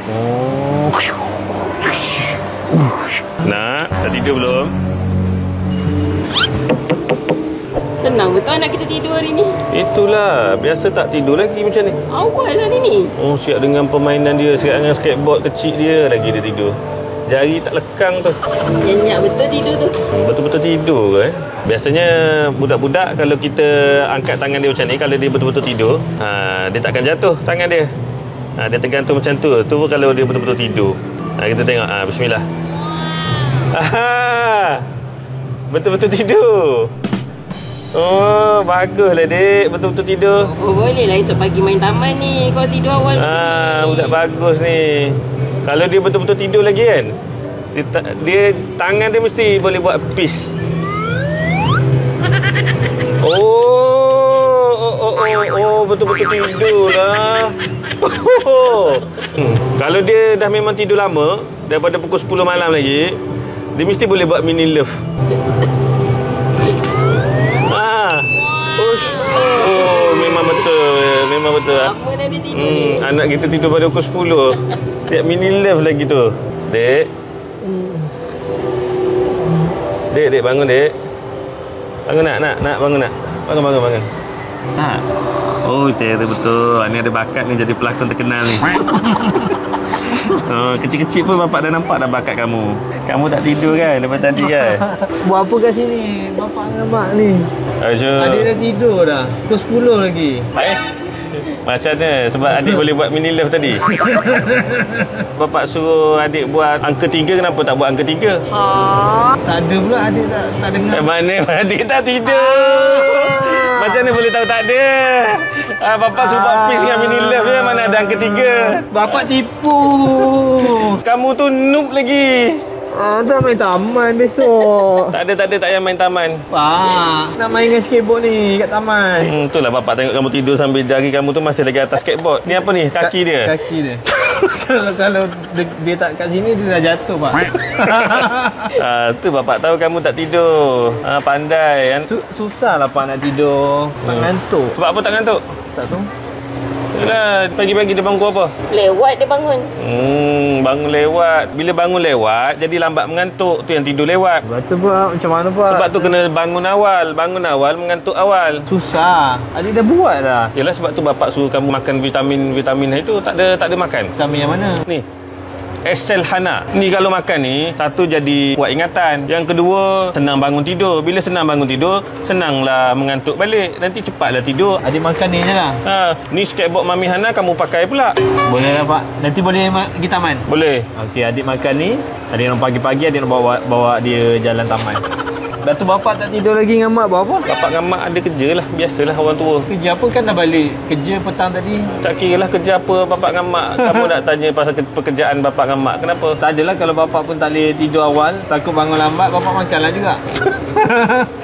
Oh. Nak, dah tidur belum? Senang betul anak kita tidur hari ni. Itulah, biasa tak tidur lagi macam ni. Awal hari ni. Oh, siap dengan permainan dia, siap dengan skateboard kecil dia lagi dia tidur. Jari tak lekang tu. Nyenyak betul tidur tu. Betul-betul tidur ke Biasanya budak-budak kalau kita angkat tangan dia macam ni, kalau dia betul-betul tidur, dia takkan jatuh tangan dia. Dia tergantung macam tu. Tu kalau dia betul-betul tidur. Kita tengok. Bismillah. Betul-betul tidur. Oh, baguslah dek. Betul-betul tidur. Oh, boleh lah esok pagi main taman ni. Kau tidur awal macam ni. Budak bagus ni. Kalau dia betul-betul tidur lagi kan, dia tangan dia mesti boleh buat peace. Oh, betul-betul tidur lah. Kalau dia dah memang tidur lama, daripada pukul 10 malam lagi, dia mesti boleh buat mini love. Memang betul. Lama dah dia tidur ni. Anak kita tidur pada pukul 10. Siap mini love lagi tu. Dek. Dek bangun dek. Bangun nak bangun nak. Bangun. Oh, betul. Ni ada bakat ni jadi pelakon terkenal ni. Kecil-kecil pun bapak dah nampak dah bakat kamu. Kamu tak tidur kan lepas tadi kan? Buat apa kat sini? Bapak dengan mak ni. Adik dah tidur dah. Pukul 10 lagi. Macam mana? Sebab adik boleh buat mini love tadi. Bapak suruh adik buat angka 3, kenapa tak buat angka 3? Tak ada pula, adik tak dengar. Mana adik tak tidur? Macam mana boleh tahu tak ada? Bapak suruh buat peace dengan mini love je, mana ada angka 3? Bapak tipu. Kamu tu noob lagi. Tak main taman besok. Tak ada, tak payah main taman. Pak, nak main dengan skateboard ni kat taman. Itulah bapak tengok kamu tidur sambil jari kamu tu masih lagi atas skateboard. Ni apa ni? Kaki dia? Kaki dia. Kalau dia tak kat sini, dia dah jatuh, Pak. Tu bapak tahu kamu tak tidur. Pandai kan? Susah lah, Pak, nak tidur. Pak ngantuk. Sebab apa tak ngantuk? Tak tahu. Yalah, pagi-pagi dia bangun apa? Lewat dia bangun. Bangun lewat. Bila bangun lewat, jadi lambat mengantuk. Tu yang tidur lewat. Sebab tu, Pak. Macam mana, Pak? Sebab tu kena bangun awal. Bangun awal, mengantuk awal. Susah. Adik dah buat dah. Yalah, sebab tu bapak suruh kamu makan vitamin itu. Tak ada makan. Vitamin yang mana? Ni. Estel Hana. Ni kalau makan ni, satu jadi kuat ingatan. Yang kedua, senang bangun tidur. Bila senang bangun tidur, senanglah mengantuk balik. Nanti cepatlah tidur. Adik makan ni je lah. Ni skateboard Mami Hana kamu pakai pula. Boleh lah, Pak. Nanti boleh pergi taman? Boleh. Okey, adik makan ni. Adik nak pagi-pagi, adik nak bawa dia jalan taman. Dah tu bapak tak tidur lagi dengan mak, buat apa? Bapak dengan mak ada kerja lah. Biasalah orang tua. Kerja apa kan dah balik? Kerja petang tadi. Tak kira lah kerja apa bapak dengan mak. Kamu nak tanya pasal pekerjaan bapak dengan mak. Kenapa? Tak adalah, kalau bapak pun tak boleh tidur awal, takut bangun lambat, bapak makanlah juga.